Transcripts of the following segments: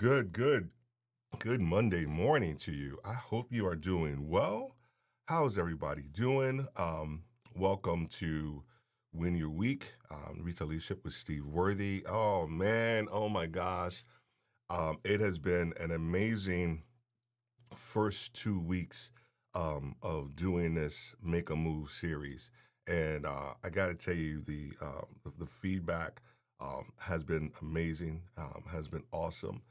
Good Monday morning to you. I hope you are doing well. How's everybody doing? Welcome to Win Your Week, Retail Leadership with Steve Worthy. Oh man, oh my gosh. It has been an amazing first 2 weeks of doing this Make a Move series. And I got to tell you, the feedback has been amazing, has been awesome.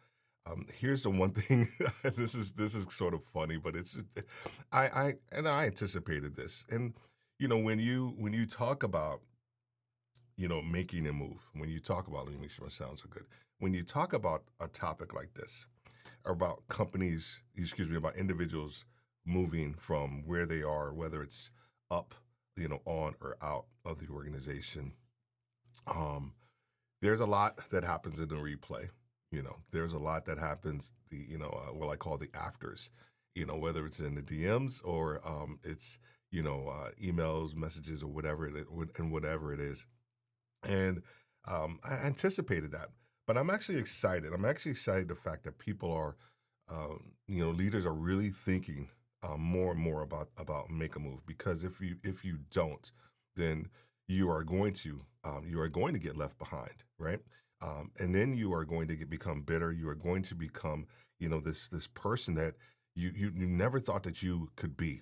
Here's the one thing. This is sort of funny, but I anticipated this. And when you talk about making a move, when you talk about, let me make sure my sounds are good. When you talk about a topic like this, or about companies, excuse me, about individuals moving from where they are, whether it's up, on or out of the organization. Um, there's a lot that happens in the replay. There's a lot that happens, what I call the afters, whether it's in the DMs or it's, emails, messages, or whatever it is. And I anticipated that, but I'm actually excited. I'm actually excited the fact that people are, leaders are really thinking more and more about make a move, because if you don't, then you are going to get left behind, right? And then you are going to become bitter. You are going to become, this person that you never thought that you could be.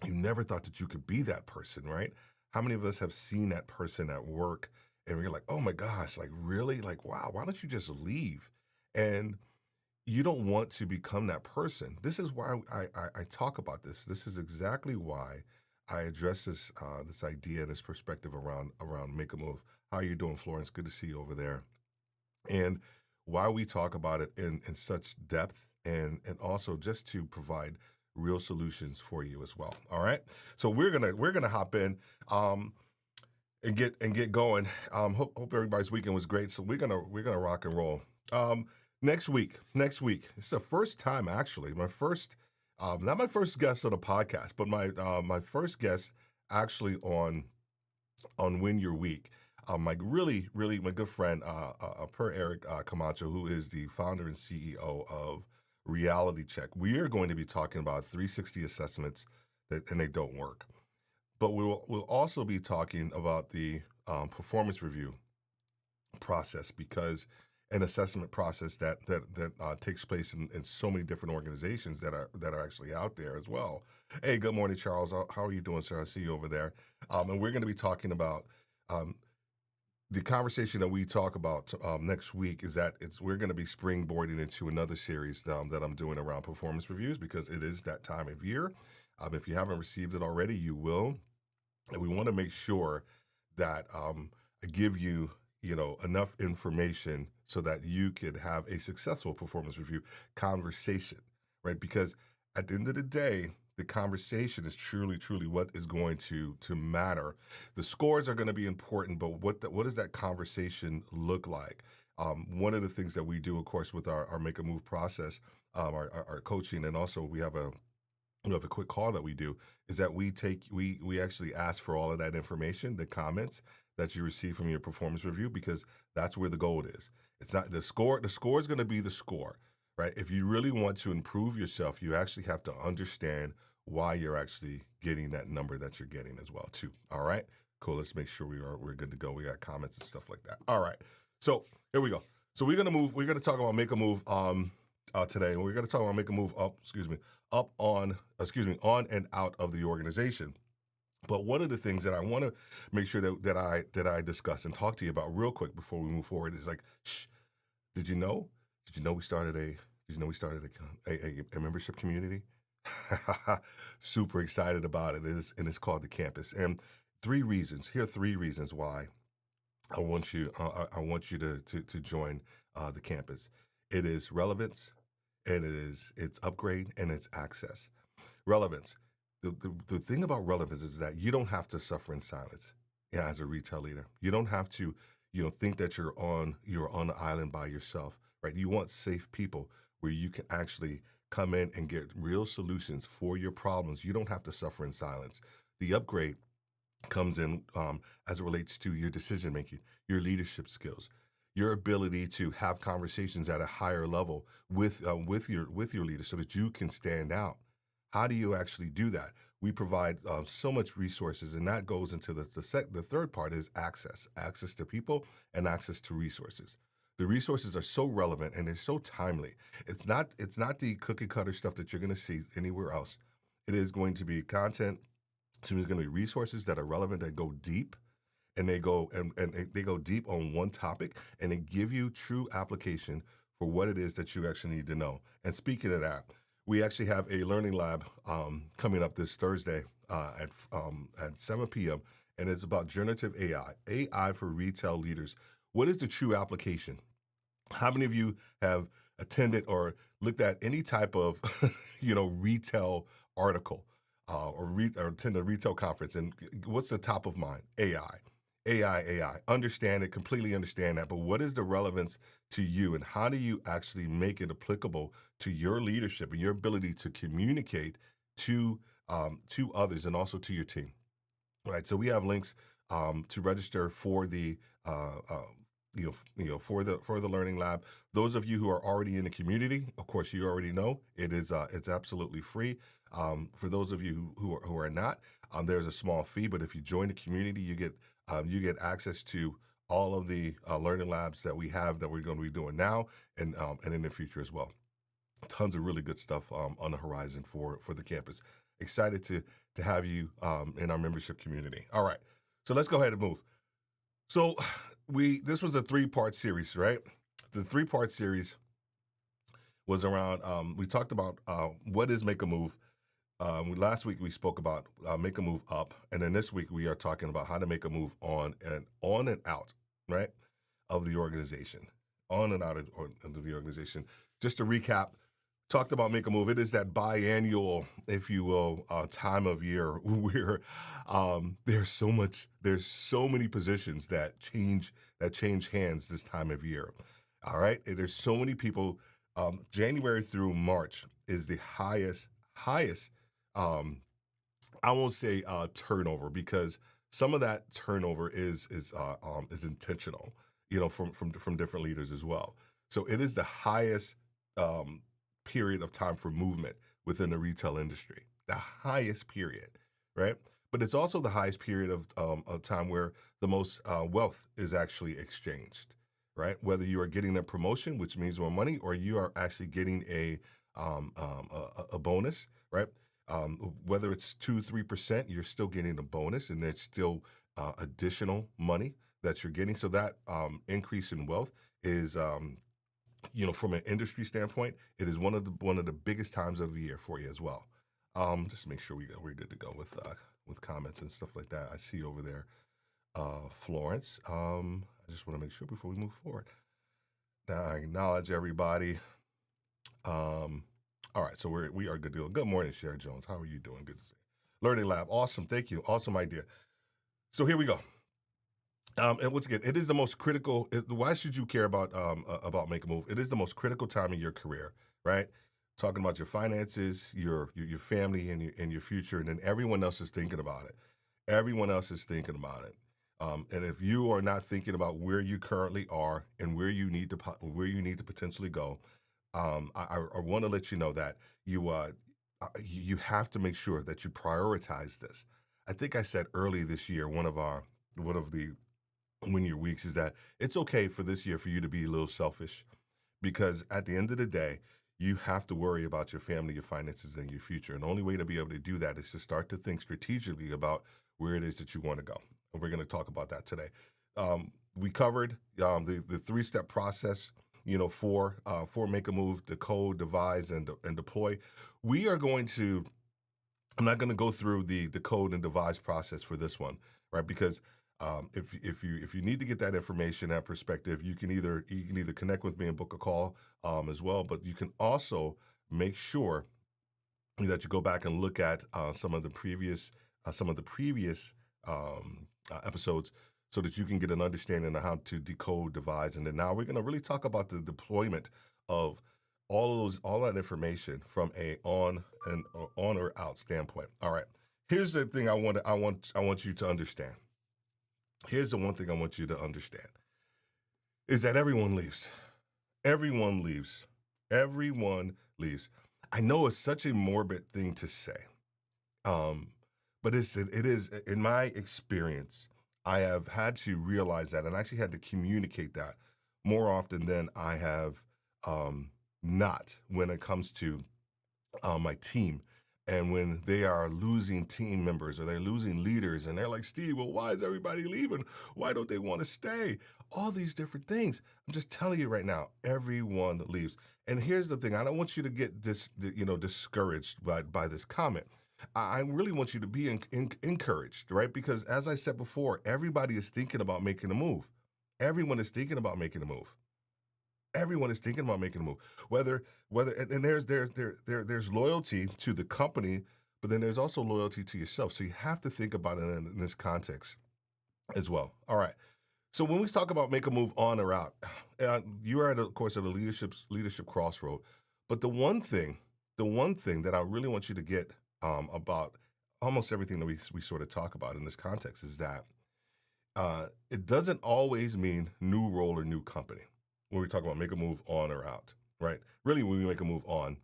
You never thought that you could be that person, right? How many of us have seen that person at work and we're like, oh my gosh, like really? Like, wow, why don't you just leave? And you don't want to become that person. This is why I talk about this. This is exactly why I address this idea, this perspective around make a move. How are you doing, Florence? Good to see you over there. And why we talk about it in such depth, and also just to provide real solutions for you as well. All right. So we're gonna hop in and get going. Hope everybody's weekend was great. So we're gonna rock and roll. Next week. It's the first time, actually. My first, not my first guest on the podcast, but my first guest actually on Win Your Week. My really my good friend, Per Eric Camacho, who is the founder and CEO of Reality Check. We are going to be talking about 360 assessments and they don't work. But we'll also be talking about the performance review process, because an assessment process that takes place in so many different organizations that are actually out there as well. Hey, good morning, Charles. How are you doing, sir? I see you over there. And we're going to be talking about the conversation that we talk about next week. Is that we're going to be springboarding into another series that I'm doing around performance reviews, because it is that time of year. If you haven't received it already, you will. And we want to make sure that I give you, enough information so that you could have a successful performance review conversation, right? Because at the end of the day, the conversation is truly what is going to matter. The scores are going to be important, but what does that conversation look like? One of the things that we do, of course, with our Make a Move process, our coaching, and also we have a quick call that we do, is that we actually ask for all of that information, the comments that you receive from your performance review, because that's where the gold is. It's not the score. The score is going to be the score, right? If you really want to improve yourself, you actually have to understand why you're actually getting that number that you're getting as well, too. All right, cool. Let's make sure we're good to go. We got comments and stuff like that. All right, so here we go. So we're gonna move. We're gonna talk about make a move today, and we're gonna talk about make a move on and out of the organization. But one of the things that I want to make sure that I discuss and talk to you about real quick before we move forward is like, shh, did you know? Did you know we started a membership community? Super excited about it. It's called the Campus. And 3 reasons. Here are 3 reasons why I want you to join the Campus. It is relevance, and it's upgrade, and it's access. Relevance. The thing about relevance is that you don't have to suffer in silence. Yeah, as a retail leader, you don't have to, think that you're on the island by yourself, right? You want safe people where you can actually come in and get real solutions for your problems. You don't have to suffer in silence. The upgrade comes in as it relates to your decision making, your leadership skills. your ability to have conversations at a higher level with your leaders so that you can stand out. How do you actually do that? We provide so much resources, and that goes into the third part is access to people and access to resources. The resources are so relevant and they're so timely. It's not the cookie cutter stuff that you're going to see anywhere else. It is going to be content. So there's going to be resources that are relevant that go deep, and they go deep on one topic, and they give you true application for what it is that you actually need to know. And speaking of that, we actually have a learning lab coming up this Thursday at 7 p.m. and it's about generative AI for retail leaders. What is the true application? How many of you have attended or looked at any type of, retail article or attended a retail conference? And what's the top of mind? AI. AI. Understand it, completely understand that. But what is the relevance to you, and how do you actually make it applicable to your leadership and your ability to communicate to others and also to your team? Right. So we have links to register for the for the learning lab. Those of you who are already in the community, of course, you already know it's absolutely free. For those of you who are not, there's a small fee, but if you join the community, you get access to all of the learning labs that we have that we're going to be doing now and in the future as well. Tons of really good stuff on the horizon for the campus. Excited to have you in our membership community. All right, so let's go ahead and move. So this was a 3-part series, right? The 3-part series was around, we talked about what is Make a Move. Last week we spoke about make a move up, and then this week we are talking about how to make a move on and out, right, of the organization, on and out of the organization. Just to recap, talked about make a move. It is that biannual, if you will, time of year where there's so many positions that change hands this time of year. All right, and there's so many people. January through March is the highest. I won't say turnover, because some of that turnover is intentional, from different leaders as well. So it is the highest period of time for movement within the retail industry, the highest period, right? But it's also the highest period of time where the most wealth is actually exchanged, right? Whether you are getting a promotion, which means more money, or you are actually getting a bonus, right? Whether it's 2-3%, you're still getting a bonus, and there's still additional money that you're getting. So that increase in wealth is, from an industry standpoint, it is one of the biggest times of the year for you as well. Just make sure we're good to go with comments and stuff like that. I see over there, Florence. I just want to make sure before we move forward. Now I acknowledge everybody. All right, so we are good to go. Good morning, Sherry Jones. How are you doing? Good to see you. Learning Lab, awesome. Thank you. Awesome idea. So here we go. And once again, it is the most critical. Why should you care about Make a Move? It is the most critical time in your career, right? Talking about your finances, your family, and your future, and then everyone else is thinking about it. Everyone else is thinking about it. And if you are not thinking about where you currently are and where you need to potentially go, I want to let you know that you have to make sure that you prioritize this. I think I said early this year, one of the win your weeks is that it's okay for this year for you to be a little selfish, because at the end of the day, you have to worry about your family, your finances, and your future. And the only way to be able to do that is to start to think strategically about where it is that you want to go. And we're going to talk about that today. We covered the 3-step process, for Make a Move: decode, devise, and deploy. I'm not going to go through the decode and devise process for this one, right? Because if you need to get that information, that perspective, you can either connect with me and book a call as well, but you can also make sure that you go back and look at some of the previous episodes, so that you can get an understanding of how to decode, devise, and then now we're going to really talk about the deployment of all that information from a on or out standpoint. All right, here's the thing I want you to understand. Here's the one thing I want you to understand. is that everyone leaves. Everyone leaves. Everyone leaves. I know it's such a morbid thing to say, um, but it is in my experience. I have had to realize that, and actually had to communicate that more often than I have not when it comes to my team. And when they are losing team members or they're losing leaders, and they're like, Steve, well, why is everybody leaving? Why don't they want to stay? All these different things. I'm just telling you right now, everyone leaves. And here's the thing: I don't want you to get discouraged by this comment. I really want you to be encouraged, right? Because as I said before, everybody is thinking about making a move. Everyone is thinking about making a move. Everyone is thinking about making a move. Whether and there's loyalty to the company, but then there's also loyalty to yourself. So you have to think about it in this context as well. All right. So when we talk about make a move on or out, you are of course at a leadership crossroad. But the one thing that I really want you to get about almost everything that we sort of talk about in this context is that it doesn't always mean new role or new company when we talk about make a move on or out, right? Really, when we make a move on,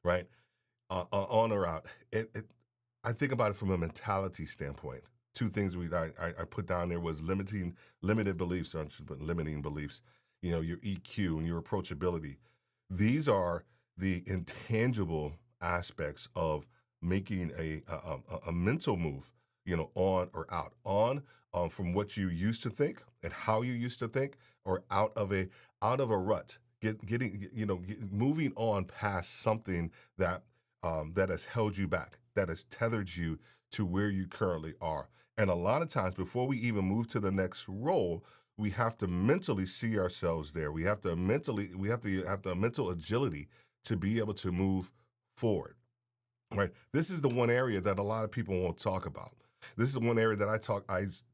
right, on or out, I think about it from a mentality standpoint. Two things I put down there was limited beliefs, or limiting beliefs. Your EQ and your approachability. These are the intangible aspects of making a mental move. On or out. On from what you used to think and how you used to think, or out of a rut. Moving on past something that has held you back, that has tethered you to where you currently are. And a lot of times, before we even move to the next role, we have to mentally see ourselves there. We have the mental agility to be able to move forward. Right. This is the one area that a lot of people won't talk about. This is the one area that I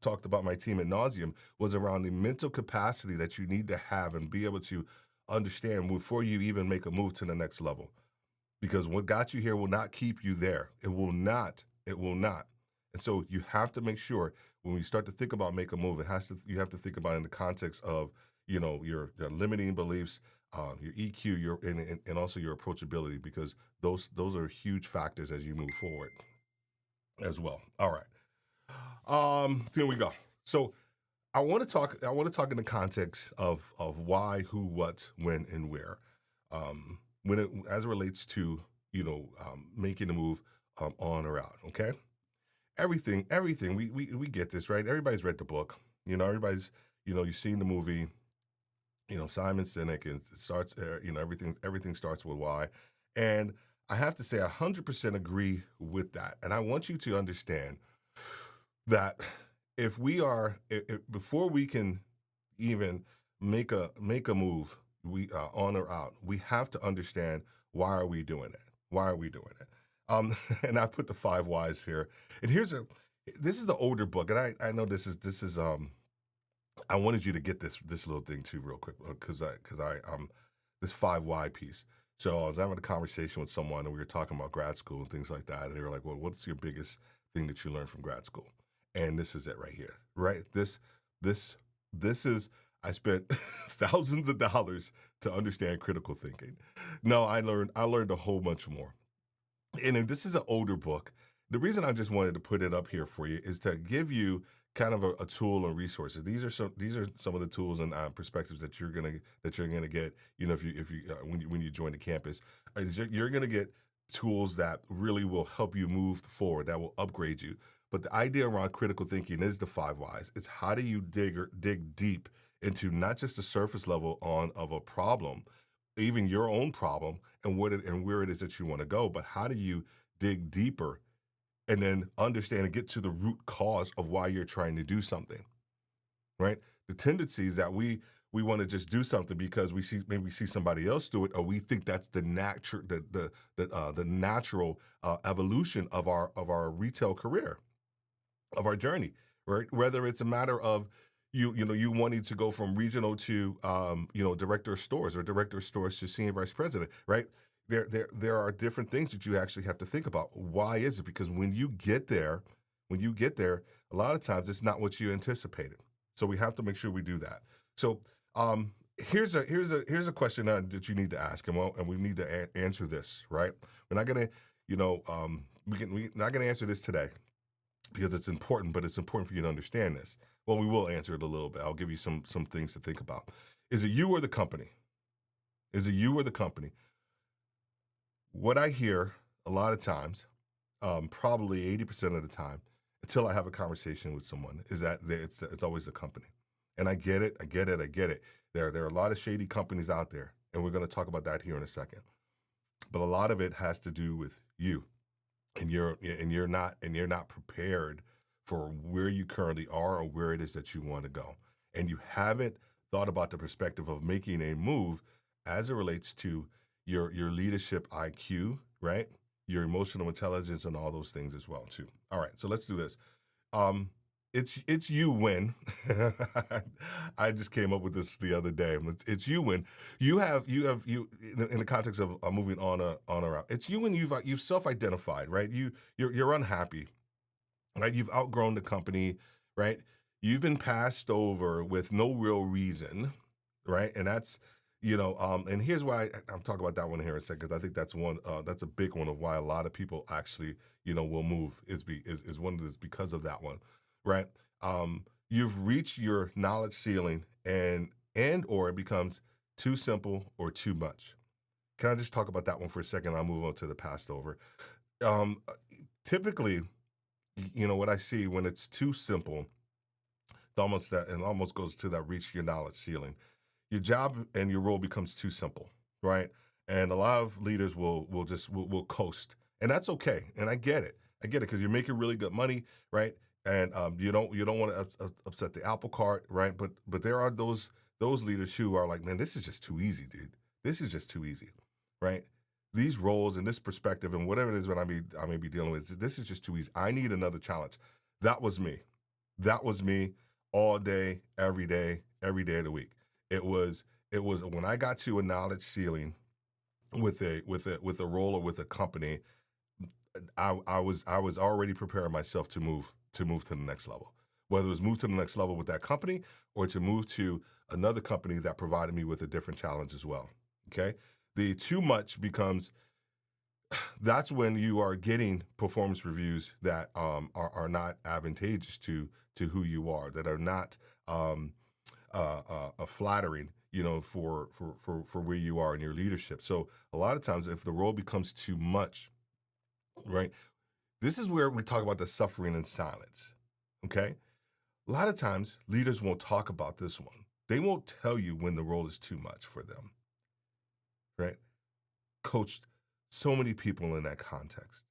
talked about my team at nauseum, was around the mental capacity that you need to have and be able to understand before you even make a move to the next level. Because what got you here will not keep you there. It will not. It will not. And so you have to make sure when we start to think about make a move, you have to think about it in the context of your limiting beliefs, your EQ, and also your approachability, because those are huge factors as you move forward as well. All right. Here we go. So I want to talk in the context of why, who, what, when, and where. As it relates to making a move on or out. Okay. Everything. We get this, right? Everybody's read the book. Everybody's you've seen the movie. Simon Sinek, and it starts. Everything starts with why, and I have to say, 100% agree with that. And I want you to understand that if we are, before we can even make a move, we on or out, we have to understand, why are we doing it? Why are we doing it? And I put the 5 whys here. And this is the older book, and I know this is I wanted you to get this little thing too real quick, because I this 5 why piece. So I was having a conversation with someone, and we were talking about grad school and things like that, and they were like, "Well, what's your biggest thing that you learned from grad school?" And this is it right here, right? This is, I spent thousands of dollars to understand critical thinking. No, I learned a whole bunch more. And if this is an older book, the reason I just wanted to put it up here for you is to give you kind of a tool and resources. These are some of the tools and perspectives that you're gonna get. If you when you join the campus, you're gonna get tools that really will help you move forward, that will upgrade you. But the idea around critical thinking is the 5 whys. It's how do you dig deep into not just the surface level of a problem, even your own problem, and where it is that you want to go, but how do you dig deeper and then understand and get to the root cause of why you're trying to do something, right? The tendency is that we want to just do something because maybe we see somebody else do it, or we think that's the natural evolution of our retail career, of our journey, right? Whether it's a matter of you wanting to go from regional to director of stores, or director of stores to senior vice president, right? There are different things that you actually have to think about. Why is it? Because when you get there, a lot of times it's not what you anticipated. So we have to make sure we do that. So Here's a question that you need to ask, and we need to answer this, right? We're not gonna, we're not gonna answer this today because it's important, but it's important for you to understand this. Well, we will answer it a little bit. I'll give you some things to think about. Is it you or the company? Is it you or the company? What I hear a lot of times, probably 80% of the time, until I have a conversation with someone, is that it's always the company. And I get it, I get it, I get it. There are a lot of shady companies out there, and we're going to talk about that here in a second. But a lot of it has to do with you, and you're not prepared for where you currently are or where it is that you want to go, and you haven't thought about the perspective of making a move as it relates to your leadership IQ, right? Your emotional intelligence and all those things as well too. All right, so let's do this. Um, it's you win. I just came up with this the other day. It's you win. You in the context of moving on around. It's you when you've self-identified, right? You're unhappy, right? You've outgrown the company, right? You've been passed over with no real reason, right? And that's and here's why I'm talking about that one here in a second, because I think that's a big one of why a lot of people actually will move is one of this because of that one, right? You've reached your knowledge ceiling, and or it becomes too simple or too much. Can I just talk about that one for a second? I'll move on to the passed over. Um, Typically, what I see when it's too simple, it almost goes to that reach your knowledge ceiling. Your job and your role becomes too simple, right? And a lot of leaders will coast, and that's okay. And I get it. I get it because you're making really good money, right? And you don't want to upset the apple cart, right? But there are those leaders who are like, man, this is just too easy, dude. This is just too easy, right? These roles and this perspective and whatever it is that I may be dealing with, this is just too easy. I need another challenge. That was me. That was me all day, every day of the week. It was when I got to a knowledge ceiling with a role or with a company, I was already preparing myself to move to the next level. Whether it was move to the next level with that company or to move to another company that provided me with a different challenge as well. Okay. The too much becomes that's when you are getting performance reviews that are not advantageous to who you are, that are not flattering, for where you are in your leadership. So a lot of times, if the role becomes too much, right? This is where we talk about the suffering in silence. Okay, a lot of times leaders won't talk about this one. They won't tell you when the role is too much for them, right? Coached so many people in that context.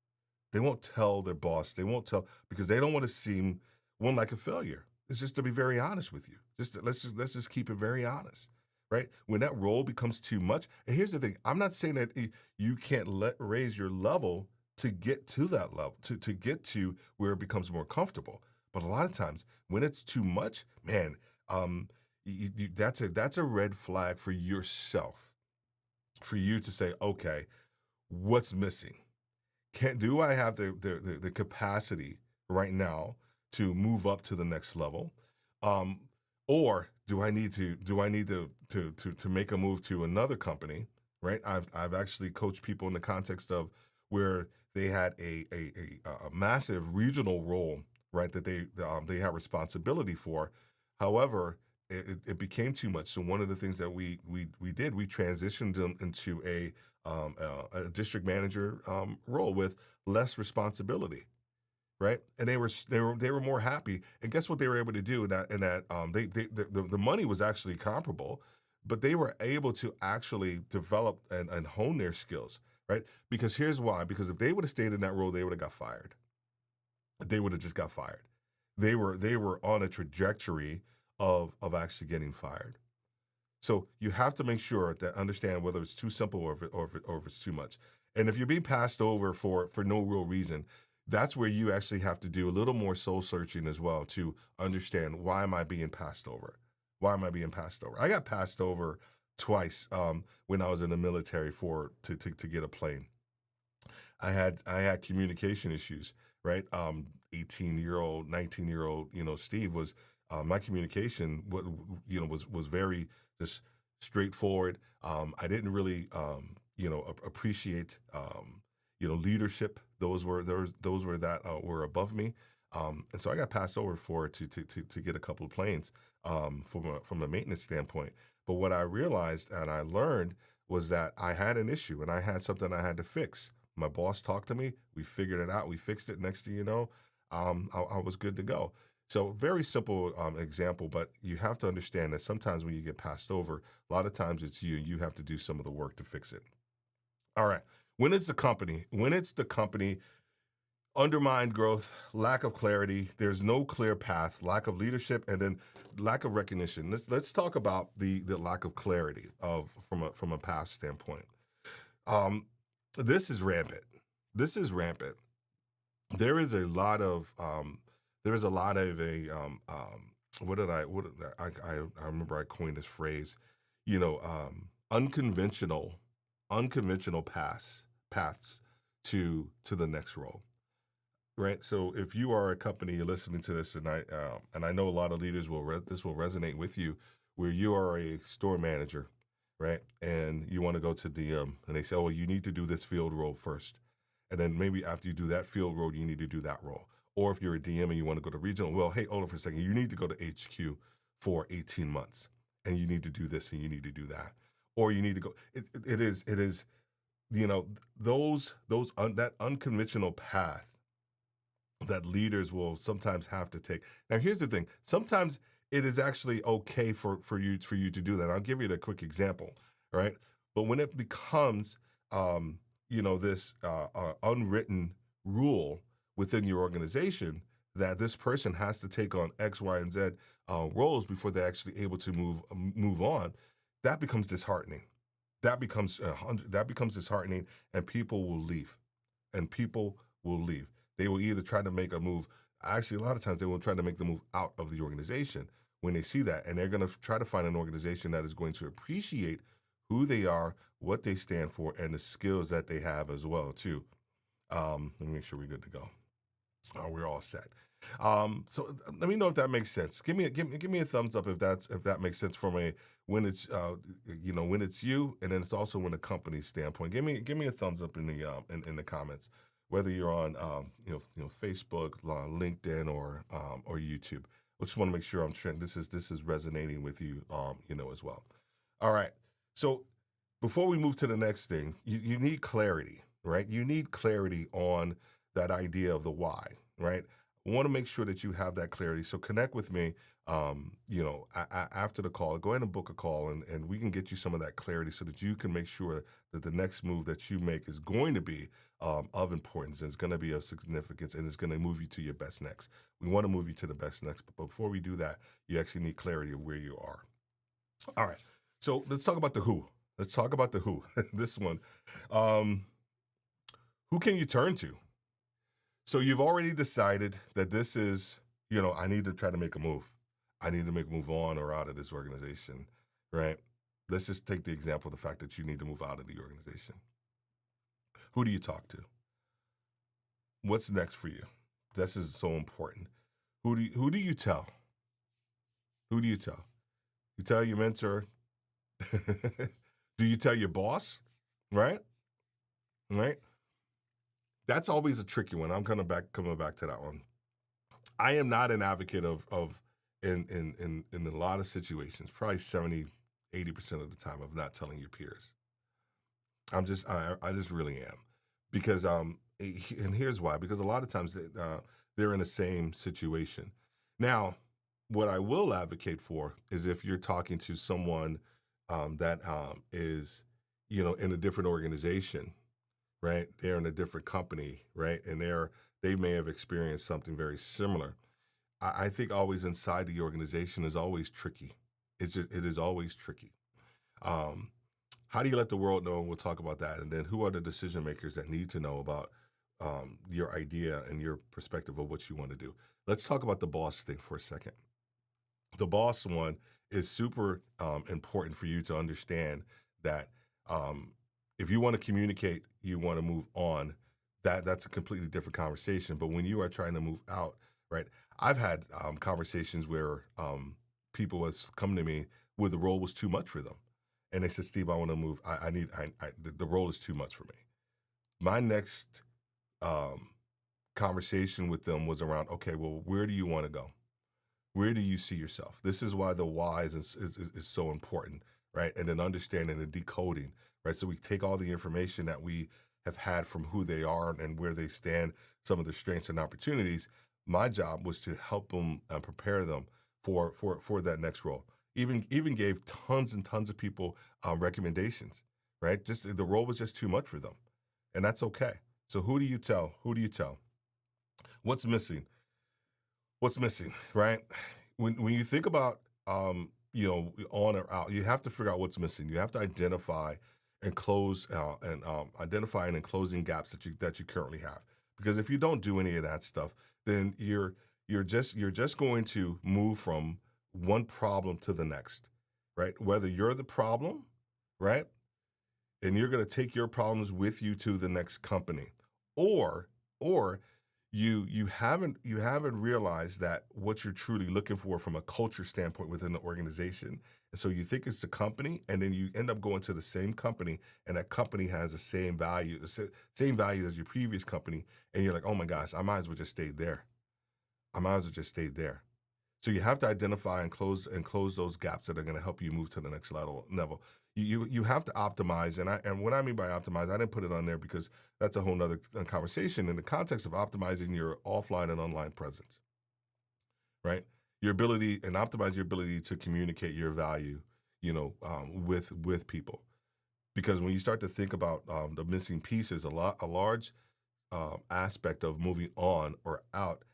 They won't tell their boss. They won't tell because they don't want to seem one like a failure. It's just to be very honest with you. Let's just keep it very honest, right? When that role becomes too much, and here's the thing: I'm not saying that you can't raise your level to get to that level, to get to where it becomes more comfortable. But a lot of times, when it's too much, man, that's a red flag for yourself, for you to say, okay, what's missing? Can do I have the capacity right now to move up to the next level, um, or do I need to make a move to another company? Right. I've actually coached people in the context of where they had a massive regional role, right, that they had responsibility for. However, it became too much. So one of the things that we did, we transitioned them into a district manager role with less responsibility, right? And they were more happy. And guess what they were able to do? In that the money was actually comparable, but they were able to actually develop and hone their skills, right? Because here's why: because if they would have stayed in that role, they would have got fired. They would have just got fired. They were on a trajectory of actually getting fired. So you have to make sure to understand whether it's too simple or if it's too much. And if you're being passed over for no real reason, that's where you actually have to do a little more soul searching as well to understand, why am I being passed over? Why am I being passed over? I got passed over twice when I was in the military to get a plane. I had communication issues, right? 18-year-old, 19-year-old, Steve was My communication, was very just straightforward. I didn't really, appreciate, leadership. Those were that were above me, and so I got passed over for to get a couple of planes from a maintenance standpoint. But what I realized and I learned was that I had an issue and I had something I had to fix. My boss talked to me. We figured it out. We fixed it. Next thing you know, I was good to go. So very simple example, but you have to understand that sometimes when you get passed over, a lot of times it's you. You have to do some of the work to fix it. All right. When it's the company, undermined growth, lack of clarity, there's no clear path, lack of leadership, and then lack of recognition. Let's talk about the lack of clarity of from a past standpoint. Um, this is rampant. This is rampant. There is a lot of there is a lot of a what did I remember I coined this phrase, unconventional paths to the next role, right? So if you are a company, you're listening to this, and I know a lot of leaders this will resonate with you, where you are a store manager, right? And you want to go to DM, and they say, "Oh, you need to do this field role first, and then maybe after you do that field role, you need to do that role." Or if you're a DM and you want to go to regional, well, hey, hold on for a second, you need to go to HQ for 18 months, and you need to do this and you need to do that, or you need to go. It is you know that unconventional path that leaders will sometimes have to take. Now, here's the thing: sometimes it is actually okay for you to do that. I'll give you a quick example, right? But when it becomes, this unwritten rule within your organization that this person has to take on X, Y, and Z roles before they're actually able to move on, that becomes disheartening. That becomes disheartening, and people will leave. And people will leave. They will either try to make a move. Actually, a lot of times they will try to make the move out of the organization when they see that, and they're going to try to find an organization that is going to appreciate who they are, what they stand for, and the skills that they have as well too. Let me make sure we're good to go. We're all set. So let me know if that makes sense. Give me a thumbs up if that makes sense from a when it's when it's you, and then it's also when the company standpoint. Give me a thumbs up in the comments, whether you're on Facebook, LinkedIn, or YouTube. I just want to make sure this is resonating with you as well. All right. So before we move to the next thing, you need clarity, right? You need clarity on that idea of the why, right? I want to make sure that you have that clarity. So connect with me, after the call. Go ahead and book a call, and we can get you some of that clarity so that you can make sure that the next move that you make is going to be of importance, and it's going to be of significance, and it's going to move you to your best next. We want to move you to the best next, but before we do that, you actually need clarity of where you are. All right. So let's talk about the who. Let's talk about the who. This one. Who can you turn to? So you've already decided that this is, I need to try to make a move. I need to make a move on or out of this organization, right? Let's just take the example of the fact that you need to move out of the organization. Who do you talk to? What's next for you? This is so important. Who do you tell? Who do you tell? You tell your mentor. Do you tell your boss? Right? Right? That's always a tricky one. I'm coming back to that one. I am not an advocate of in a lot of situations, probably 70-80% of the time, of not telling your peers. I just really am, because and here's why: because a lot of times they're in the same situation. Now, what I will advocate for is if you're talking to someone that is in a different organization, right? They're in a different company, right? And they may have experienced something very similar. I think always inside the organization is always tricky. It is always tricky. Um, how do you let the world know? And we'll talk about that. And then who are the decision makers that need to know about your idea and your perspective of what you want to do? Let's talk about the boss thing for a second. The boss one is super important for you to understand that if you want to communicate, you want to move on. That's a completely different conversation. But when you are trying to move out, right? I've had conversations where people was come to me where the role was too much for them, and they said, "Steve, I want to move. I need. The role is too much for me." My next um, conversation with them was around, okay, well, where do you want to go? Where do you see yourself? This is why the why is so important, right? And then understanding and decoding, right? So we take all the information that we have had from who they are and where they stand, some of their strengths and opportunities. My job was to help them and prepare them for that next role. Even gave tons and tons of people recommendations, right? Just the role was just too much for them, and that's okay. So who do you tell? Who do you tell? What's missing? What's missing, right? When you think about on or out, you have to figure out what's missing. You have to identify and close and identifying and closing gaps that you currently have. Because if you don't do any of that stuff, then you're just going to move from one problem to the next, right? Whether you're the problem, right? And you're going to take your problems with you to the next company, or or you haven't realized that what you're truly looking for from a culture standpoint within the organization. And so you think it's the company, and then you end up going to the same company, and that company has the same value, same value as your previous company, and you're like, oh my gosh, I might as well just stay there. I might as well just stay there. So you have to identify and close those gaps that are going to help you move to the next level. You have to optimize, and what I mean by optimize, I didn't put it on there because that's a whole nother conversation in the context of optimizing your offline and online presence, right? Your ability and optimize your ability to communicate your value, with people. Because when you start to think about the missing pieces, a large aspect of moving on or out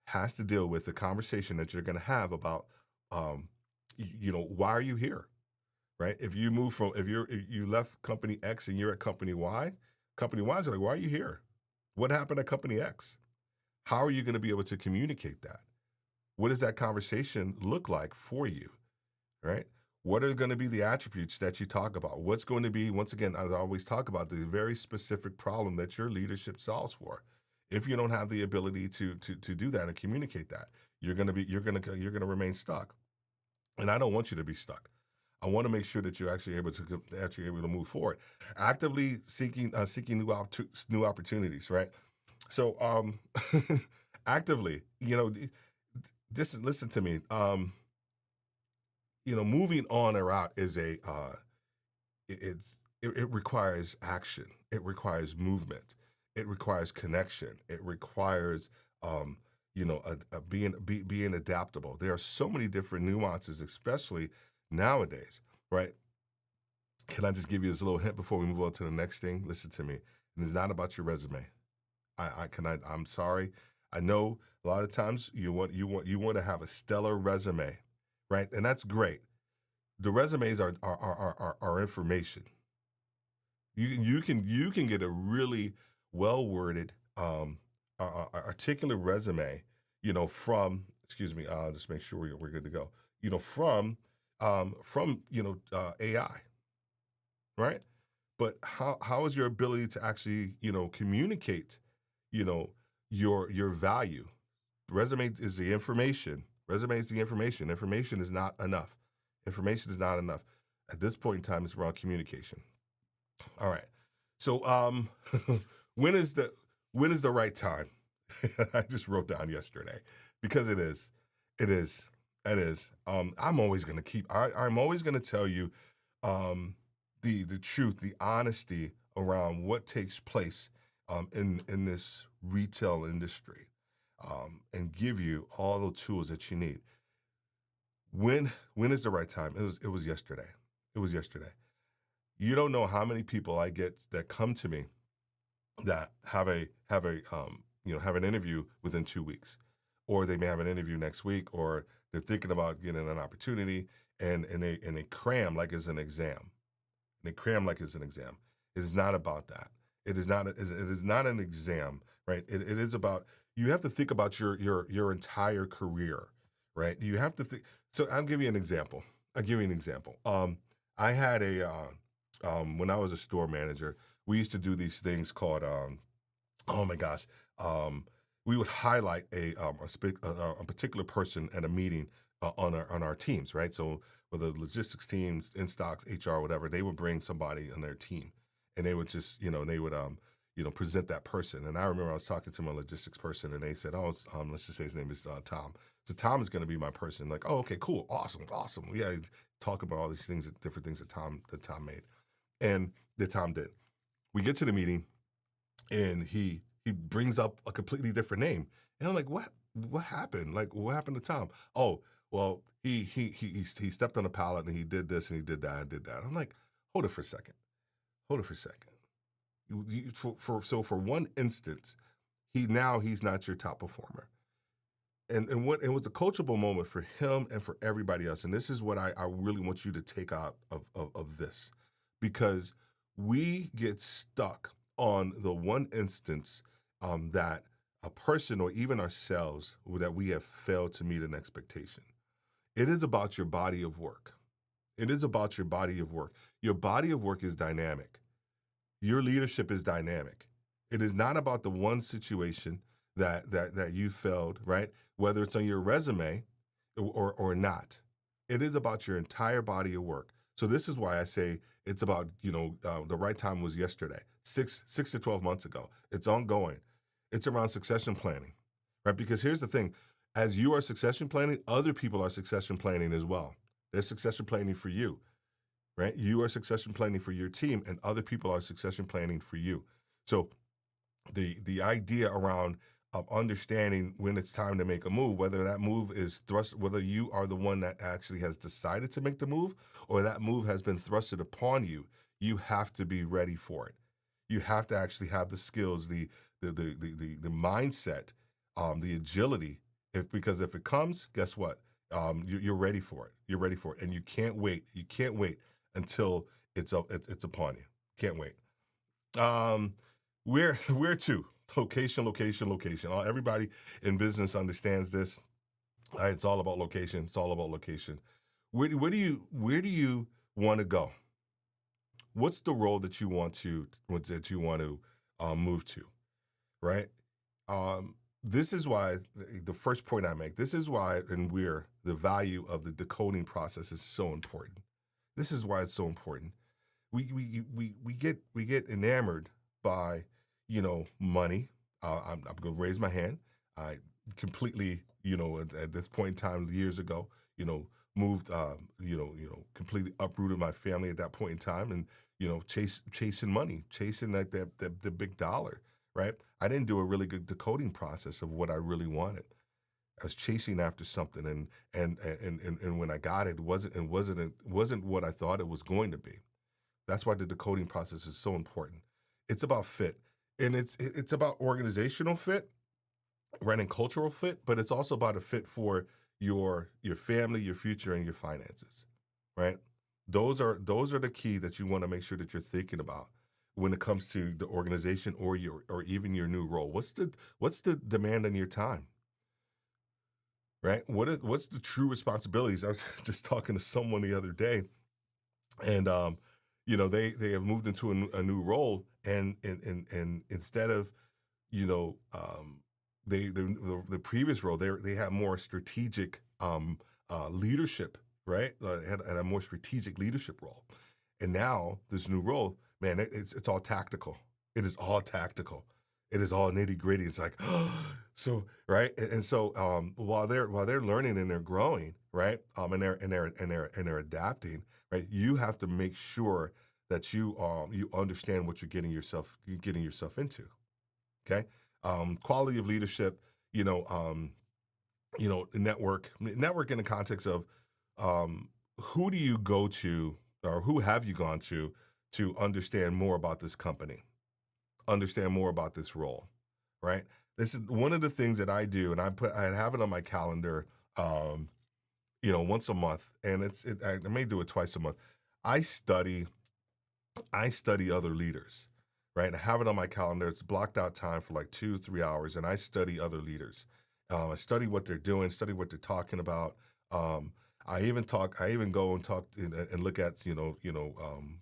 has to deal with the conversation that you're going to have about, why are you here, right? If you left company X and you're at company Y is like, why are you here? What happened at company X? How are you going to be able to communicate that? What does that conversation look like for you, right? What are going to be the attributes that you talk about? What's going to be, once again, as I always talk about, the very specific problem that your leadership solves for. If you don't have the ability to do that and communicate that, you're gonna remain stuck. And I don't want you to be stuck. I want to make sure that you're actually able to move forward, actively seeking new opportunities, right? So actively, just listen to me. Moving on or out is it requires action. It requires movement. It requires connection. It requires being adaptable. There are so many different nuances, especially nowadays, right? Can I just give you this little hint before we move on to the next thing? Listen to me. And it's not about your resume. I'm sorry. I know a lot of times you want to have a stellar resume, right? And that's great. The resumes are information. You can get a really well worded, articulate resume, from, excuse me, just make sure we're good to go. From AI, right? But how is your ability to actually communicate, you know your value? Resume is the information. Resume is the information. Information is not enough. Information is not enough. At this point in time, it's around communication. All right. So when is the right time? I just wrote down yesterday because it is. It is. It is. I'm always gonna tell you the truth, the honesty around what takes place in this retail industry, and give you all the tools that you need. When is the right time? It was yesterday. It was yesterday. You don't know how many people I get that come to me that have an interview within 2 weeks, or they may have an interview next week, or they're thinking about getting an opportunity, and they cram like it's an exam. They cram like it's an exam. It is not about that. It is not an exam, right? It is about, you have to think about your entire career, right? You have to think. So I'll give you an example. I'll give you an example. I had when I was a store manager, we used to do these things called, oh my gosh, we would highlight a particular person at a meeting on our teams, right? So whether the logistics teams, in stocks, HR, whatever, they would bring somebody on their team, and they would just they would present that person. And I remember I was talking to my logistics person, and they said, "Oh, let's just say his name is Tom." So Tom is going to be my person. Like, oh, okay, cool, awesome, awesome. Yeah, talk about all these things, different things that Tom made, and that Tom did. We get to the meeting, and he brings up a completely different name, and I'm like, what happened? Like, what happened to Tom? Oh, well, he stepped on a pallet, and he did this and he did that and did that. I'm like, hold it for a second, hold it for a second. For one instance, he's not your top performer, and what it was a coachable moment for him and for everybody else. And this is what I really want you to take out of this, because we get stuck on the one instance that a person or even ourselves that we have failed to meet an expectation. It is about your body of work. It is about your body of work. Your body of work is dynamic. Your leadership is dynamic. It is not about the one situation that you failed, right? Whether it's on your resume or not. It is about your entire body of work. So this is why I say it's about the right time was yesterday, 6 to 12 months ago. It's ongoing. It's around succession planning, right? Because here's the thing: as you are succession planning, other people are succession planning as well. They're succession planning for you, right? You are succession planning for your team, and other people are succession planning for you. So the idea around understanding when it's time to make a move, whether that move is thrust, whether you are the one that actually has decided to make the move, or that move has been thrusted upon you, you have to be ready for it. You have to actually have the skills, the mindset, the agility. Because if it comes, guess what? You're ready for it. You're ready for it, and you can't wait. You can't wait until it's upon you. Can't wait. Um, where to? Location, location, location. Everybody in business understands this. All right, it's all about location. It's all about location. Where do you want to go? What's the role that you want to move to? Right. This is why the first point I make. This is why, and where the value of the decoding process is so important. This is why it's so important. We get enamored by money. I'm going to raise my hand. I completely at this point in time years ago moved completely uprooted my family at that point in time, and chasing money, chasing that the big dollar, right? I didn't do a really good decoding process of what I really wanted. I was chasing after something, and when I got it, wasn't what I thought it was going to be. That's why the decoding process is so important. It's about fit, and it's about organizational fit, right, and cultural fit, but it's also about a fit for your family, your future, and your finances, right? Those are the key that you want to make sure that you're thinking about when it comes to the organization or even your new role. What's the demand on your time, right? What's the true responsibilities? I was just talking to someone the other day, and they have moved into a new role, and instead of you know the previous role, they had more strategic leadership, right? Had a more strategic leadership role, and now this new role, man, it's all tactical. It is all tactical. It is all nitty gritty. It's like, so right, and so while they're learning and they're growing, right, and they're adapting, right. You have to make sure that you understand what you're getting yourself into. Okay, quality of leadership. You know, um, network in the context of who do you go to, or who have you gone to understand more about this company, understand more about this role, right? This is one of the things that I do, and I have it on my calendar, um, once a month, and I may do it twice a month. I study I study other leaders, right? I have it on my calendar. It's blocked out time for like 2, 3 hours, and I study other leaders. I study what they're doing, study what they're talking about. I even go and talk and look at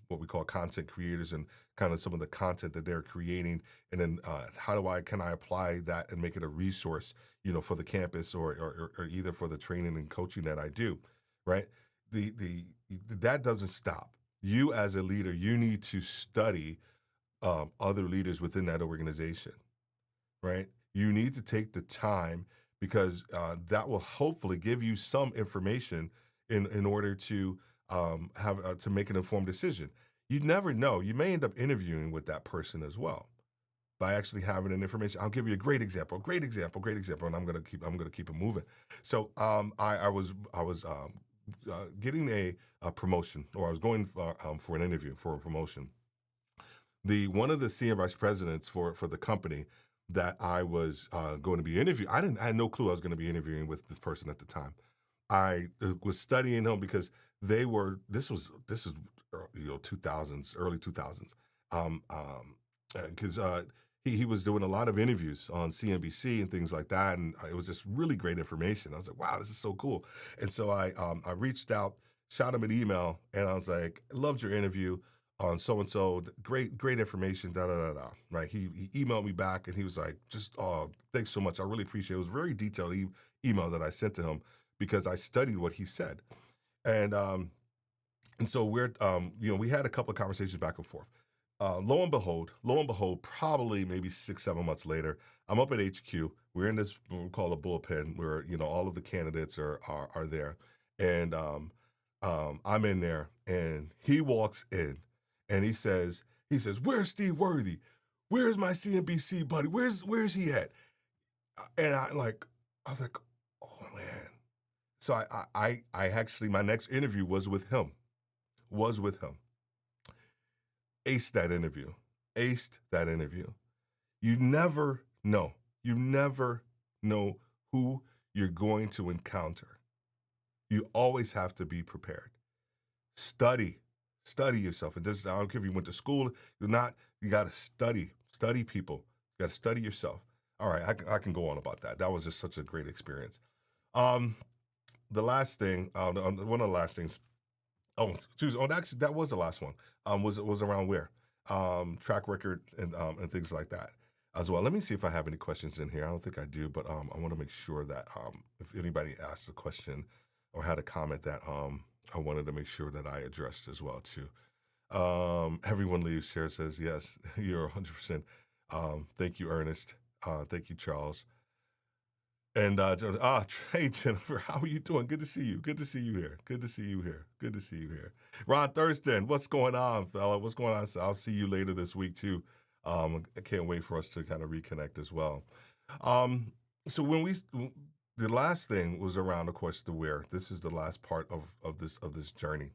what we call content creators and kind of some of the content that they're creating, and then can I apply that and make it a resource, for the campus or either for the training and coaching that I do, right? The that doesn't stop. You as a leader, you need to study other leaders within that organization, right? You need to take the time because that will hopefully give you some information in order to have to make an informed decision. You never know. You may end up interviewing with that person as well by actually having an information. I'll give you a great example, and I'm gonna keep it moving. So I was getting a promotion, or I was going for an interview for a promotion. The one of the senior vice presidents for the company that I was going to be interviewing, I had no clue I was going to be interviewing with this person at the time. I was studying him because this was 2000s, early 2000s, because he was doing a lot of interviews on CNBC and things like that, and it was just really great information. I was like, wow, this is so cool. And so I reached out, shot him an email, and I was like, loved your interview on so and so, great information, da da da da. Right? He emailed me back, and he was like, just thanks so much, I really appreciate it. It was a very detailed email that I sent to him because I studied what he said, and so we had a couple of conversations back and forth. Lo and behold, probably maybe 6, 7 months later, I'm up at HQ. We're in this what we call a bullpen where all of the candidates are there, and I'm in there, and he walks in, and he says, "Where's Steve Worthy? Where's my CNBC buddy? Where's he at?" And I was like, "Oh man!" So I actually, my next interview was with him. Was with him. Aced that interview. Aced that interview. You never know. You never know who you're going to encounter. You always have to be prepared. Study yourself. I don't care if you went to school, you're not, you got to study people. You got to study yourself. All right, I can go on about that. That was just such a great experience. The last thing, one of the last things, actually, that was the last one, was around where? Track record and things like that as well. Let me see if I have any questions in here. I don't think I do, but I want to make sure that if anybody asked a question or had a comment that I wanted to make sure that I addressed as well too. Everyone leaves. Cher says yes. You're 100%. Thank you, Ernest. Thank you, Charles. And hey Jennifer, how are you doing? Good to see you. Good to see you here. Good to see you here. Good to see you here. Ron Thurston, what's going on, fella? What's going on? So I'll see you later this week too. I can't wait for us to kind of reconnect as well. So the last thing was around, of course, the where. This is the last part of this journey.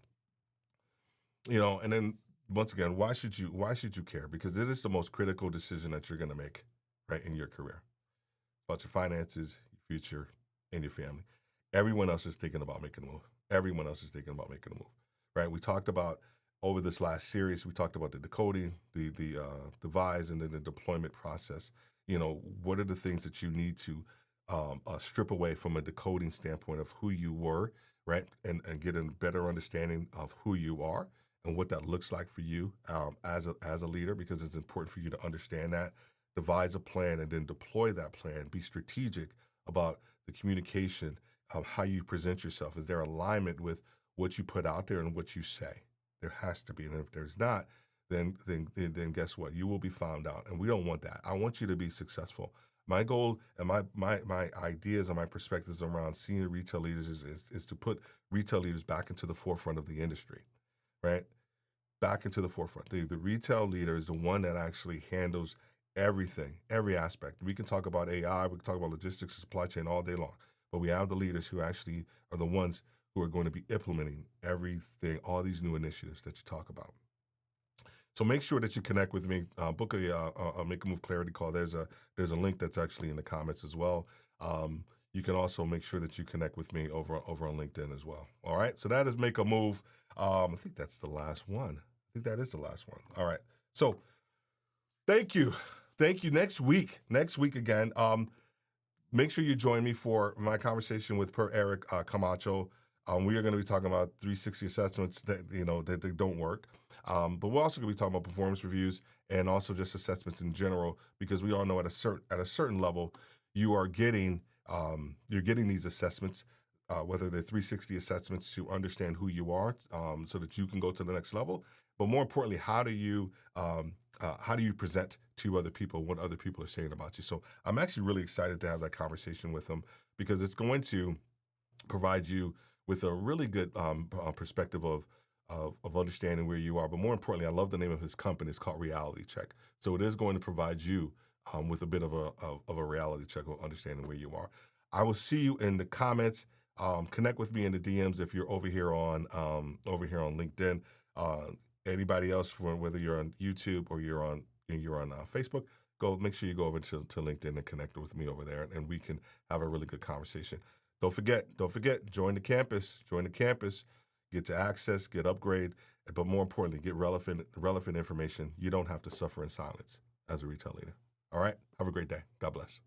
And then once again, why should you care? Because it is the most critical decision that you're going to make, right, in your career, about your finances, your future, and your family. Everyone else is thinking about making a move. Everyone else is thinking about making a move, right? We talked about over this last series. We talked about the decoding, the devise, and then the deployment process. What are the things that you need to strip away from a decoding standpoint of who you were, right? And get a better understanding of who you are and what that looks like for you as a leader, because it's important for you to understand that, devise a plan, and then deploy that plan. Be strategic about the communication of how you present yourself. Is there alignment with what you put out there and what you say? There has to be, and if there's not, then guess what? You will be found out, and we don't want that. I want you to be successful. My goal and my ideas and my perspectives around senior retail leaders is to put retail leaders back into the forefront of the industry, right? Back into the forefront. The retail leader is the one that actually handles everything, every aspect. We can talk about AI, we can talk about logistics and supply chain all day long, but we have the leaders who actually are the ones who are going to be implementing everything, all these new initiatives that you talk about. So make sure that you connect with me. Book a Make a Move Clarity call. There's a link that's actually in the comments as well. You can also make sure that you connect with me over on LinkedIn as well. All right. So that is Make a Move. I think that's the last one. I think that is the last one. All right. So thank you. Next week again. Make sure you join me for my conversation with Per Eric Camacho. We are going to be talking about 360 assessments that that they don't work. But we're also going to be talking about performance reviews and also just assessments in general, because we all know at a certain level, you are getting you're getting these assessments, whether they're 360 assessments to understand who you are, so that you can go to the next level. But more importantly, how do you present to other people what other people are saying about you? So I'm actually really excited to have that conversation with them, because it's going to provide you with a really good perspective of understanding where you are. But more importantly, I love the name of his company. It's called Reality Check. So it is going to provide you with a bit of a reality check of understanding where you are. I will see you in the comments. Connect with me in the DMs if you're over here on LinkedIn. Uh, Anybody else, for whether you're on YouTube or you're on Facebook, make sure you go over to LinkedIn and connect with me over there, and we can have a really good conversation. Don't forget, join the campus, get to access, get upgrade, but more importantly, get relevant information. You don't have to suffer in silence as a retail leader. All right, have a great day. God bless.